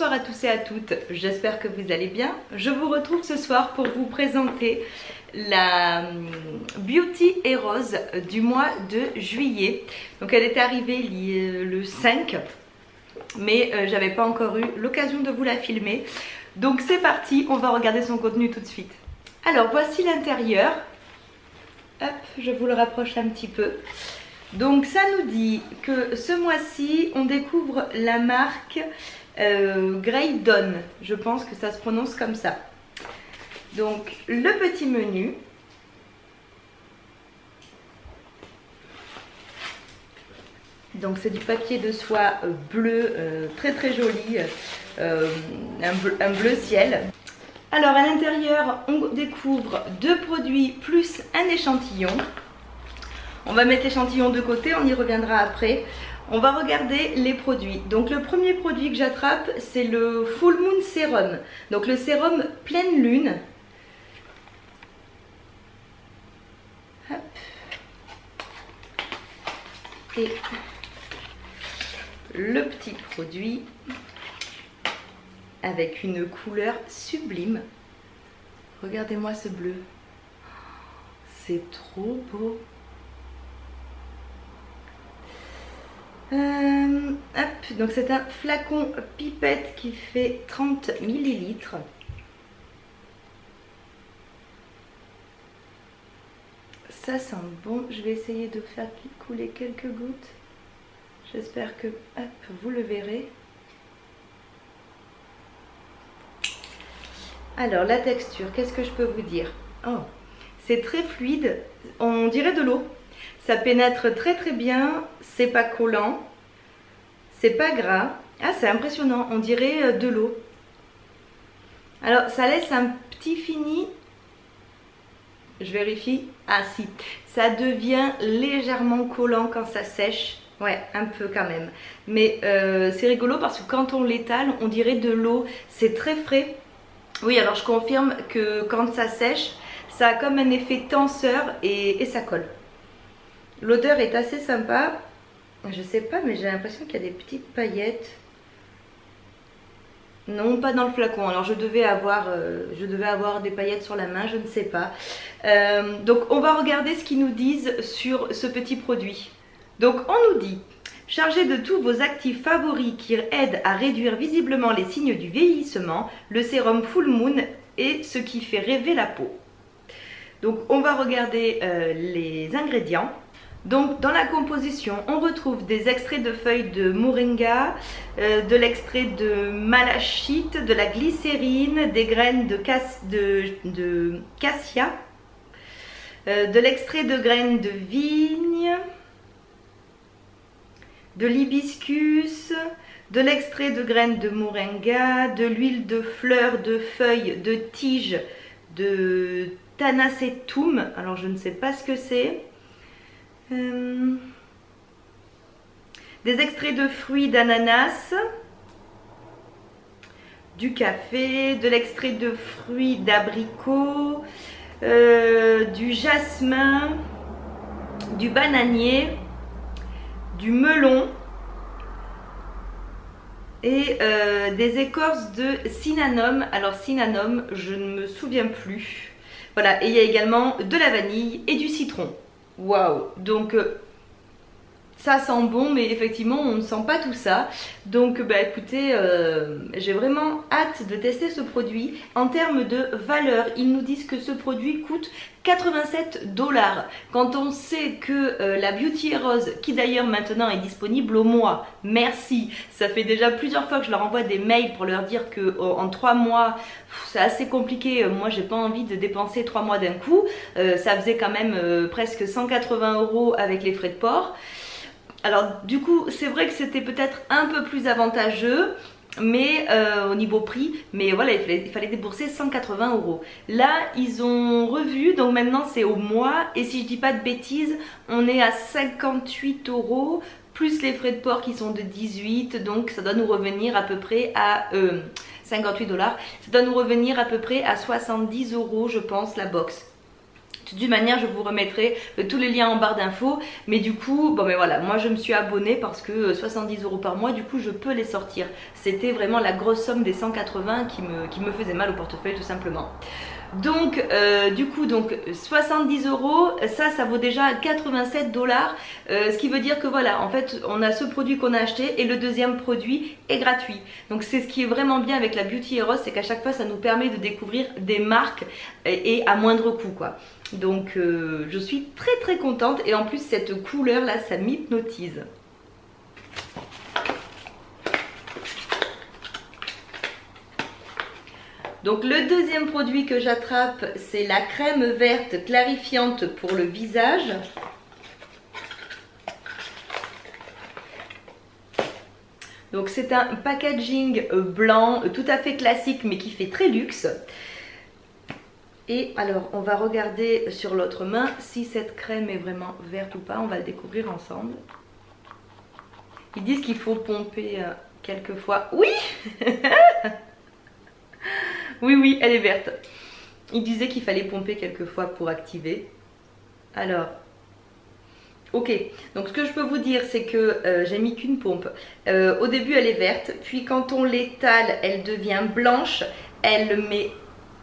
Bonsoir à tous et à toutes, j'espère que vous allez bien. Je vous retrouve ce soir pour vous présenter la Beauty et Rose du mois de juillet. Donc elle est arrivée le 5, mais j'avais pas encore eu l'occasion de vous la filmer. Donc c'est parti, on va regarder son contenu tout de suite. Alors voici l'intérieur. Hop, je vous le rapproche un petit peu. Donc ça nous dit que ce mois-ci on découvre la marque Grey Dawn, je pense que ça se prononce comme ça. Donc le petit menu. Donc c'est du papier de soie bleu, très très joli, un bleu ciel. Alors à l'intérieur on découvre 2 produits plus un échantillon. On va mettre l'échantillon de côté, on y reviendra après. On va regarder les produits. Donc le premier produit que j'attrape, c'est le Full Moon Serum. Donc le sérum pleine lune. Hop. Et le petit produit avec une couleur sublime. Regardez-moi ce bleu. C'est trop beau. Hop, donc c'est un flacon pipette qui fait 30 ml. Ça sent bon. Je vais essayer de faire couler quelques gouttes. J'espère que hop, vous le verrez. Alors la texture, qu'est-ce que je peux vous dire? Oh, c'est très fluide, on dirait de l'eau. Ça pénètre très très bien, c'est pas collant, c'est pas gras. Ah, c'est impressionnant, on dirait de l'eau. Alors ça laisse un petit fini. Je vérifie. Ah si, ça devient légèrement collant quand ça sèche. Ouais, un peu quand même. Mais c'est rigolo parce que quand on l'étale, on dirait de l'eau. C'est très frais. Oui, alors je confirme que quand ça sèche, ça a comme un effet tenseur et ça colle. L'odeur est assez sympa. Je sais pas, mais j'ai l'impression qu'il y a des petites paillettes. Non, pas dans le flacon. Alors je devais avoir des paillettes sur la main, je ne sais pas. Donc on va regarder ce qu'ils nous disent sur ce petit produit. Donc on nous dit: chargé de tous vos actifs favoris qui aident à réduire visiblement les signes du vieillissement, le sérum Full Moon est ce qui fait rêver la peau. Donc on va regarder les ingrédients. Donc dans la composition, on retrouve des extraits de feuilles de moringa, de l'extrait de malachite, de la glycérine, des graines de cassia, de l'extrait de graines de vigne, de l'hibiscus, de l'extrait de graines de moringa, de l'huile de fleurs, de feuilles, de tiges, de tanacetum, alors je ne sais pas ce que c'est, des extraits de fruits d'ananas, du café, de l'extrait de fruits d'abricot, du jasmin, du bananier, du melon et des écorces de cinnamome. Alors cinnamome, je ne me souviens plus. Voilà, et il y a également de la vanille et du citron. Waouh! Donc ça sent bon, mais effectivement on ne sent pas tout ça. Donc bah écoutez, j'ai vraiment hâte de tester ce produit. En termes de valeur, ils nous disent que ce produit coûte 87 $. Quand on sait que la Beauty et Rose, qui d'ailleurs maintenant est disponible au mois, merci, ça fait déjà plusieurs fois que je leur envoie des mails pour leur dire que en 3 mois c'est assez compliqué, moi j'ai pas envie de dépenser 3 mois d'un coup, ça faisait quand même presque 180 € avec les frais de port. Alors du coup c'est vrai que c'était peut-être un peu plus avantageux, mais au niveau prix, mais voilà, il fallait débourser 180 €. Là ils ont revu, donc maintenant c'est au mois, et si je dis pas de bêtises, on est à 58 € plus les frais de port qui sont de 18, donc ça doit nous revenir à peu près à 58 $, ça doit nous revenir à peu près à 70 € je pense la box. De toute manière, je vous remettrai tous les liens en barre d'infos. Mais du coup, bon mais voilà, moi je me suis abonnée parce que 70 € par mois, du coup je peux les sortir. C'était vraiment la grosse somme des 180 qui me faisait mal au portefeuille tout simplement. Donc du coup 70 €, ça vaut déjà 87 $, ce qui veut dire que voilà, en fait on a ce produit qu'on a acheté et le deuxième produit est gratuit. Donc c'est ce qui est vraiment bien avec la Beauty Heroes, c'est qu'à chaque fois ça nous permet de découvrir des marques et à moindre coût quoi. Donc je suis très contente et en plus cette couleur là ça m'hypnotise. Donc le deuxième produit que j'attrape, c'est la crème verte clarifiante pour le visage. Donc c'est un packaging blanc tout à fait classique mais qui fait très luxe. Et alors on va regarder sur l'autre main si cette crème est vraiment verte ou pas, on va le découvrir ensemble. Ils disent qu'il faut pomper quelques fois. Oui. Oui, elle est verte. Il disait qu'il fallait pomper quelques fois pour activer. Alors, ok. Donc ce que je peux vous dire, c'est que j'ai mis qu'une pompe. Au début, elle est verte. Puis quand on l'étale, elle devient blanche. Elle met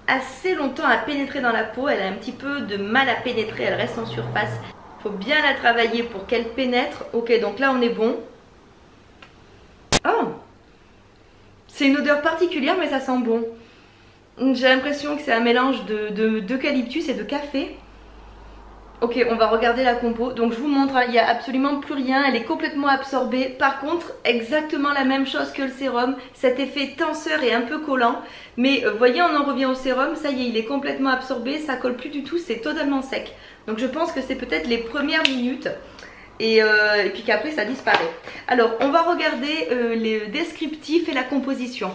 assez longtemps à pénétrer dans la peau. Elle a un petit peu de mal à pénétrer. Elle reste en surface. Il faut bien la travailler pour qu'elle pénètre. Ok, donc là, on est bon. Oh! C'est une odeur particulière, mais ça sent bon. J'ai l'impression que c'est un mélange d'eucalyptus et de café. Ok, on va regarder la compo. Donc je vous montre, hein, il n'y a absolument plus rien. Elle est complètement absorbée. Par contre, exactement la même chose que le sérum. Cet effet tenseur et un peu collant. Mais voyez, on en revient au sérum. Ça y est, il est complètement absorbé. Ça colle plus du tout. C'est totalement sec. Donc je pense que c'est peut-être les premières minutes. Et puis qu'après ça disparaît. Alors on va regarder les descriptifs et la composition.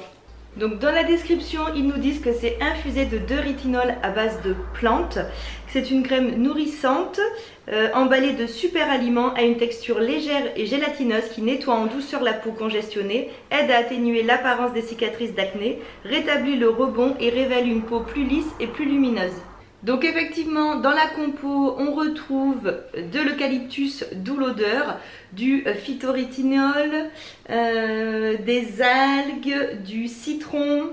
Donc dans la description ils nous disent que c'est infusé de 2 rétinol à base de plantes. C'est une crème nourrissante emballée de super aliments à une texture légère et gélatineuse qui nettoie en douceur la peau congestionnée, aide à atténuer l'apparence des cicatrices d'acné, rétablit le rebond et révèle une peau plus lisse et plus lumineuse. Donc effectivement dans la compo on retrouve de l'eucalyptus, d'où l'odeur, du phytorétinol, des algues, du citron,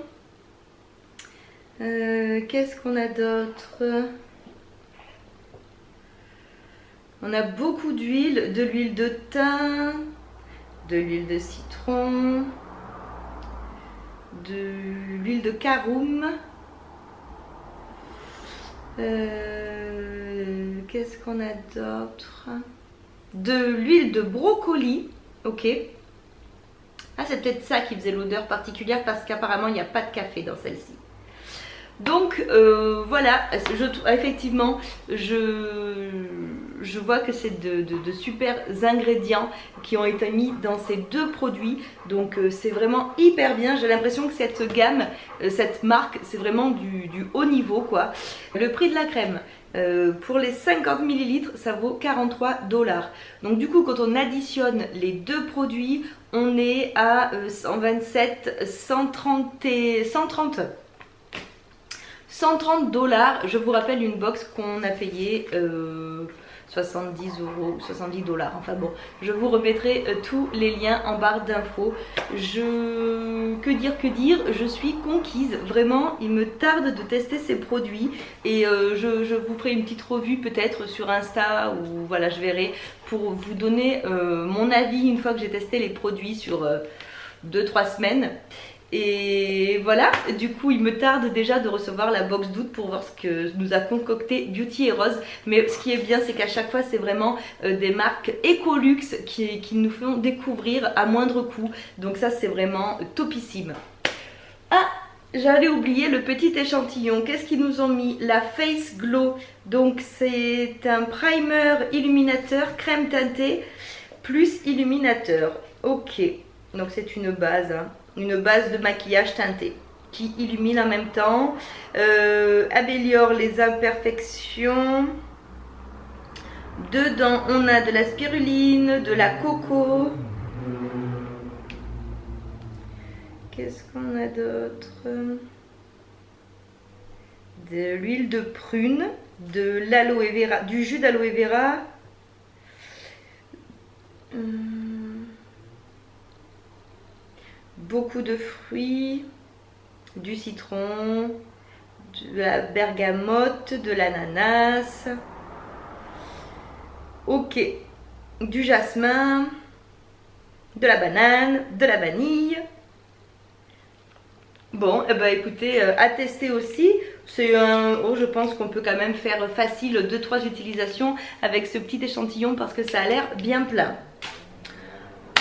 qu'est-ce qu'on a d'autre? On a beaucoup d'huile, de l'huile de thym, de l'huile de citron, de l'huile de caroum. Qu'est-ce qu'on a d'autre? De l'huile de brocoli. Ok. Ah, c'est peut-être ça qui faisait l'odeur particulière parce qu'apparemment il n'y a pas de café dans celle-ci. Donc voilà, effectivement je vois que c'est de super ingrédients qui ont été mis dans ces deux produits. Donc c'est vraiment hyper bien. J'ai l'impression que cette gamme, cette marque, c'est vraiment du haut niveau quoi. Le prix de la crème, pour les 50 ml, ça vaut 43 $. Donc du coup, quand on additionne les deux produits, on est à 127, 130 et 130 $. Je vous rappelle une box qu'on a payé 70 €, 70 $. Enfin bon, je vous remettrai tous les liens en barre d'infos. Que dire, je suis conquise. Vraiment, il me tarde de tester ces produits. Et je vous ferai une petite revue peut-être sur Insta ou voilà, je verrai pour vous donner mon avis une fois que j'ai testé les produits sur 2-3 semaines. Et voilà, du coup il me tarde déjà de recevoir la box d'août pour voir ce que nous a concocté Beauty Heroes. Mais ce qui est bien, c'est qu'à chaque fois c'est vraiment des marques Ecolux qui nous font découvrir à moindre coût. Donc ça c'est vraiment topissime. Ah, j'avais oublié le petit échantillon. Qu'est-ce qu'ils nous ont mis? La Face Glow. Donc c'est un primer illuminateur crème teintée plus illuminateur. Ok, donc c'est une base, hein. Une base de maquillage teinté qui illumine en même temps, améliore les imperfections. Dedans on a de la spiruline, de la coco. Qu'est-ce qu'on a d'autre? De l'huile de prune, de l'aloe vera, du jus d'aloe vera. Beaucoup de fruits, du citron, de la bergamote, de l'ananas. Ok, du jasmin, de la banane, de la vanille. Bon, eh ben écoutez, à tester aussi. C'est un... Oh, je pense qu'on peut quand même faire facile 2-3 utilisations avec ce petit échantillon parce que ça a l'air bien plein.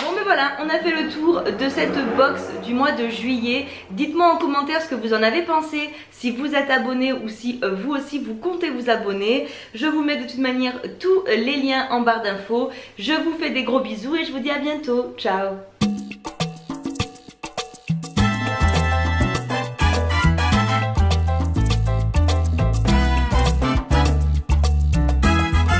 Bon ben voilà, on a fait le tour de cette box du mois de juillet. Dites-moi en commentaire ce que vous en avez pensé, si vous êtes abonné ou si vous aussi vous comptez vous abonner. Je vous mets de toute manière tous les liens en barre d'infos. Je vous fais des gros bisous et je vous dis à bientôt. Ciao!